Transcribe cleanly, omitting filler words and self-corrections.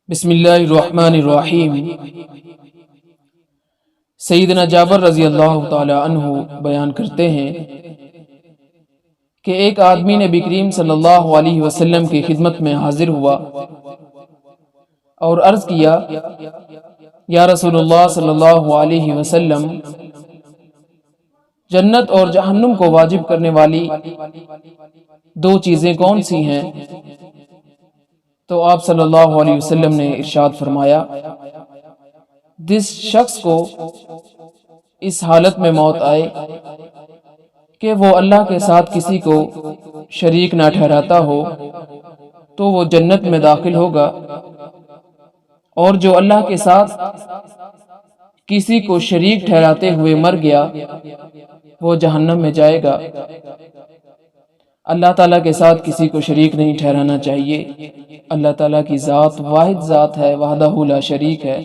بسم اللہ الرحمن الرحیم۔ سیدنا جابر رضی اللہ تعالی عنہ بیان کرتے ہیں کہ ایک آدمی نبی کریم صلی اللہ علیہ وسلم کی خدمت میں حاضر ہوا اور عرض کیا، یا رسول اللہ صلی اللہ علیہ وسلم، جنت اور جہنم کو واجب کرنے والی دو چیزیں کون سی ہیں؟ تو آپ صلی اللہ علیہ وسلم نے ارشاد فرمایا، جس شخص کو اس حالت میں موت آئے کہ وہ اللہ کے ساتھ کسی کو شریک نہ ٹھہراتا ہو تو وہ جنت میں داخل ہوگا، اور جو اللہ کے ساتھ کسی کو شریک ٹھہراتے ہوئے مر گیا وہ جہنم میں جائے گا۔ اللہ تعالیٰ کے ساتھ کسی کو شریک نہیں ٹھہرانا چاہیے۔ اللہ تعالیٰ کی ذات واحد ذات ہے، وحدہ لا شریک ہے۔